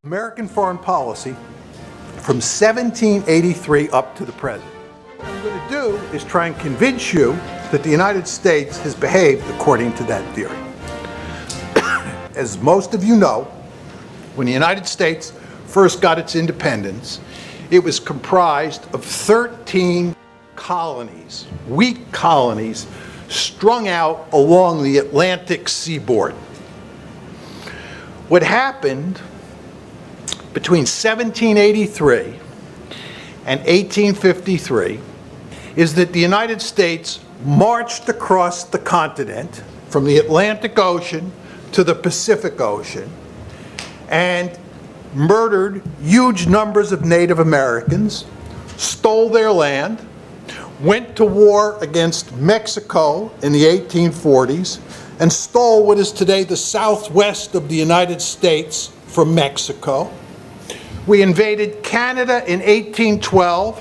American foreign policy from 1783 up to the present. What I'm going to do is try and convince you that the United States has behaved according to that theory. As most of you know, when the United States first got its independence, it was comprised of 13 colonies, weak colonies, strung out along the Atlantic seaboard. What happened between 1783 and 1853 is that the United States marched across the continent from the Atlantic Ocean to the Pacific Ocean and murdered huge numbers of Native Americans, stole their land, went to war against Mexico in the 1840s, and stole what is today the southwest of the United States from Mexico. We invaded Canada in 1812.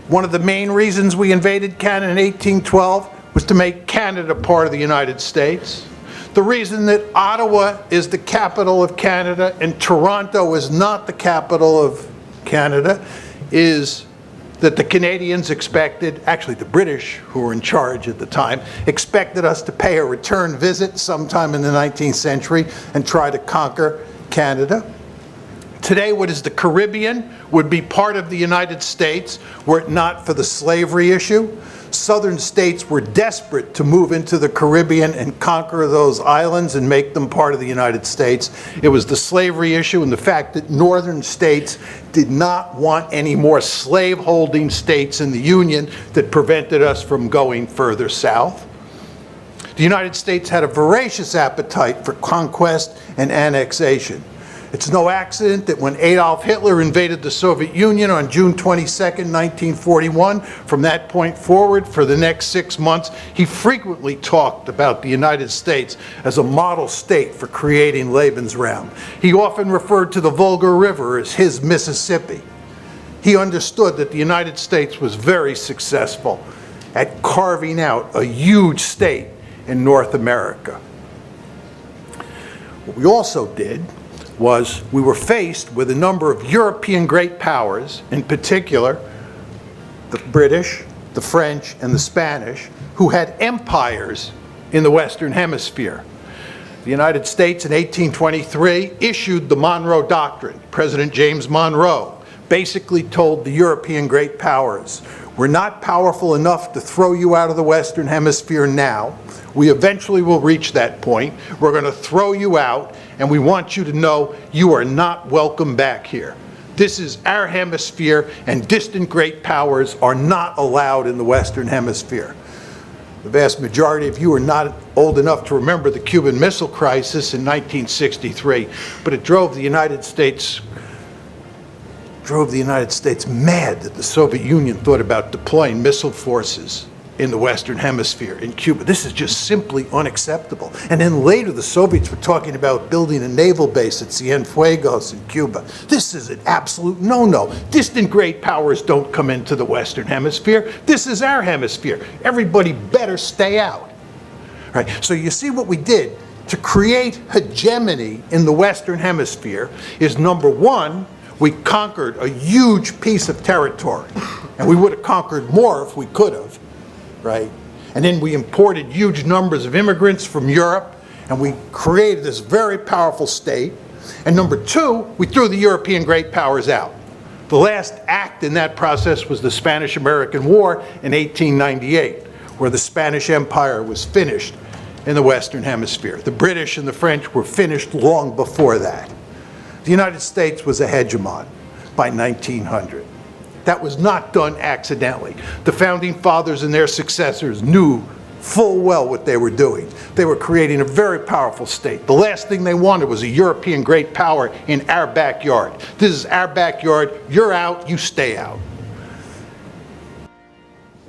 One of the main reasons we invaded Canada in 1812 was to make Canada part of the United States. The reason that Ottawa is the capital of Canada and Toronto is not the capital of Canada is that the Canadians expected, actually the British who were in charge at the time, expected us to pay a return visit sometime in the 19th century and try to conquer Canada. Today, what is the Caribbean would be part of the United States were it not for the slavery issue. Southern states were desperate to move into the Caribbean and conquer those islands and make them part of the United States. It was the slavery issue and the fact that northern states did not want any more slave-holding states in the Union that prevented us from going further south. The United States had a voracious appetite for conquest and annexation. It's no accident that when Adolf Hitler invaded the Soviet Union on June 22nd, 1941, from that point forward, for the next 6 months, he frequently talked about the United States as a model state for creating Lebensraum. He often referred to the Volga River as his Mississippi. He understood that the United States was very successful at carving out a huge state in North America. What we also did was we were faced with a number of European great powers, in particular the British, the French, and the Spanish, who had empires in the Western Hemisphere. The United States in 1823 issued the Monroe Doctrine. President James Monroe basically told the European great powers, we're not powerful enough to throw you out of the Western Hemisphere now. We eventually will reach that point. We're going to throw you out, and we want you to know you are not welcome back here. This is our hemisphere, and distant great powers are not allowed in the Western Hemisphere. The vast majority of you are not old enough to remember the Cuban Missile Crisis in 1963, but it drove the United States mad that the Soviet Union thought about deploying missile forces in the Western Hemisphere, in Cuba. This is just simply unacceptable. And then later the Soviets were talking about building a naval base at Cienfuegos in Cuba. This is an absolute no-no. Distant great powers don't come into the Western Hemisphere. This is our hemisphere. Everybody better stay out. Right? So you see what we did to create hegemony in the Western Hemisphere is, number one, we conquered a huge piece of territory. And we would have conquered more if we could have. Right? And then we imported huge numbers of immigrants from Europe, and we created this very powerful state. And number two, we threw the European great powers out. The last act in that process was the Spanish-American War in 1898, where the Spanish Empire was finished in the Western Hemisphere. The British and the French were finished long before that. The United States was a hegemon by 1900. That was not done accidentally. The founding fathers and their successors knew full well what they were doing. They were creating a very powerful state. The last thing they wanted was a European great power in our backyard. This is our backyard. You're out, you stay out.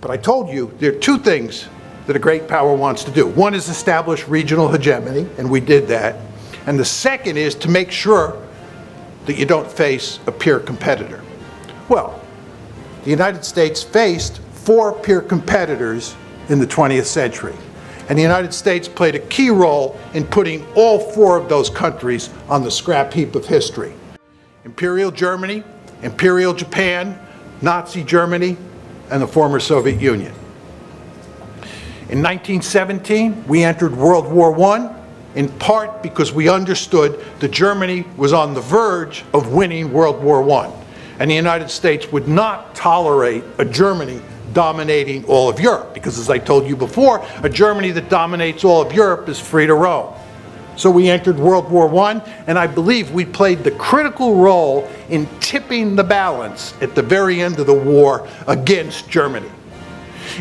But I told you there are two things that a great power wants to do. One is establish regional hegemony, and we did that. And the second is to make sure that you don't face a peer competitor. Well, the United States faced 4 peer competitors in the 20th century. And the United States played a key role in putting all four of those countries on the scrap heap of history. Imperial Germany, Imperial Japan, Nazi Germany, and the former Soviet Union. In 1917, we entered World War I, in part because we understood that Germany was on the verge of winning World War I, and the United States would not tolerate a Germany dominating all of Europe, because as I told you before, a Germany that dominates all of Europe is free to roam. So we entered World War I, and I believe we played the critical role in tipping the balance at the very end of the war against Germany.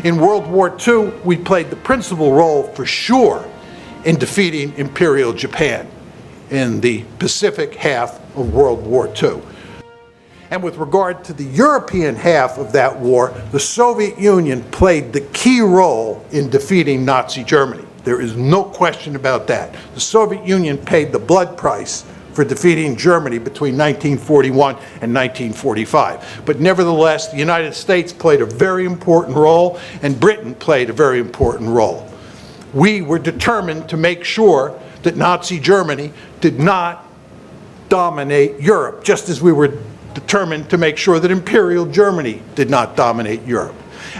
In World War II, we played the principal role for sure in defeating Imperial Japan in the Pacific half of World War II. And with regard to the European half of that war, the Soviet Union played the key role in defeating Nazi Germany. There is no question about that. The Soviet Union paid the blood price for defeating Germany between 1941 and 1945. But nevertheless, the United States played a very important role, and Britain played a very important role. We were determined to make sure that Nazi Germany did not dominate Europe, just as we were determined to make sure that Imperial Germany did not dominate Europe.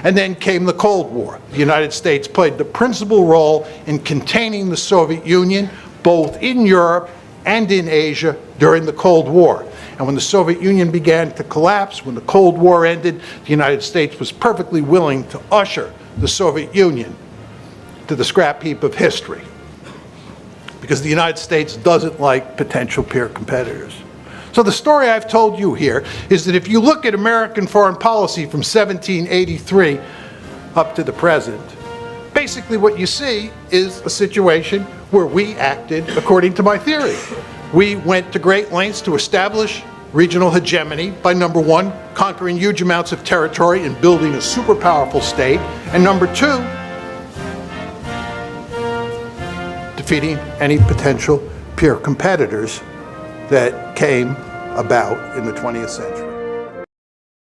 And then came the Cold War. The United States played the principal role in containing the Soviet Union, both in Europe and in Asia, during the Cold War. And when the Soviet Union began to collapse, when the Cold War ended, the United States was perfectly willing to usher the Soviet Union to the scrap heap of history, because the United States doesn't like potential peer competitors. So the story I've told you here is that if you look at American foreign policy from 1783 up to the present, basically what you see is a situation where we acted according to my theory. We went to great lengths to establish regional hegemony by, number one, conquering huge amounts of territory and building a super powerful state, and number two, defeating any potential peer competitors that came about in the 20th century.